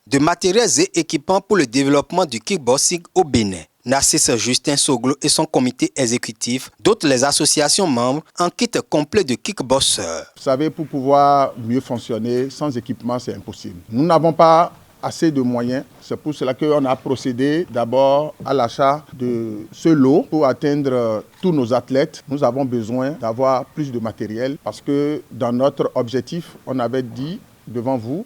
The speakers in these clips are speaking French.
de matériels et équipements pour le développement du kickboxing au Bénin. Narcisse Justin Soglo et son comité exécutif dotent les associations membres en kit complet de kickboxeurs. Vous savez, pour pouvoir mieux fonctionner, sans équipement, c'est impossible. Nous n'avons pas assez de moyens. C'est pour cela qu'on a procédé d'abord à l'achat de ce lot pour atteindre tous nos athlètes. Nous avons besoin d'avoir plus de matériel parce que dans notre objectif, on avait dit devant vous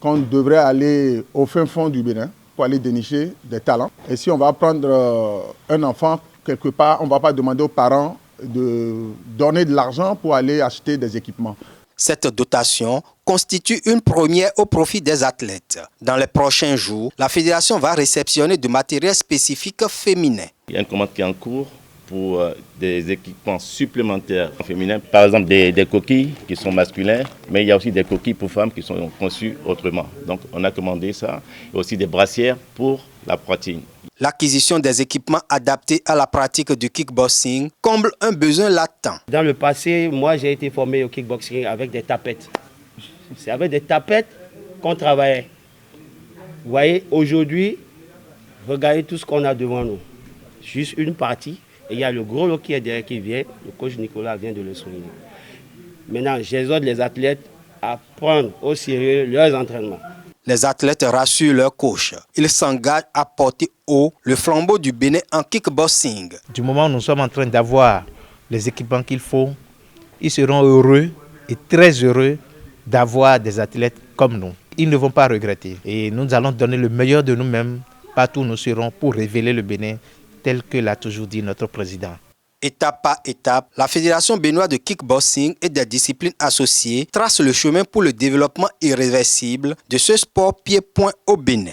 qu'on devrait aller au fin fond du Bénin pour aller dénicher des talents. Et si on va prendre un enfant quelque part, on ne va pas demander aux parents de donner de l'argent pour aller acheter des équipements. Cette dotation constitue une première au profit des athlètes. Dans les prochains jours, la fédération va réceptionner du matériel spécifique féminin. Il y a une commande qui est en cours pour des équipements supplémentaires féminins. Par exemple, des coquilles qui sont masculins, mais il y a aussi des coquilles pour femmes qui sont conçues autrement. Donc on a commandé ça. Et aussi des brassières pour la poitrine. L'acquisition des équipements adaptés à la pratique du kickboxing comble un besoin latent. Dans le passé, moi j'ai été formé au kickboxing avec des tapettes. C'est avec des tapettes qu'on travaillait. Vous voyez, aujourd'hui, regardez tout ce qu'on a devant nous. Juste une partie. Et il y a le gros lot qui est derrière qui vient. Le coach Nicolas vient de le souligner. Maintenant, j'exhorte les athlètes à prendre au sérieux leurs entraînements. Les athlètes rassurent leur coach. Ils s'engagent à porter haut le flambeau du Bénin en kickboxing. Du moment où nous sommes en train d'avoir les équipements qu'il faut, ils seront heureux et très heureux d'avoir des athlètes comme nous. Ils ne vont pas regretter. Et nous allons donner le meilleur de nous-mêmes partout où nous serons pour révéler le Bénin tel que l'a toujours dit notre président. Étape par étape, la Fédération béninoise de kickboxing et des disciplines associées trace le chemin pour le développement irréversible de ce sport pied-point au Bénin.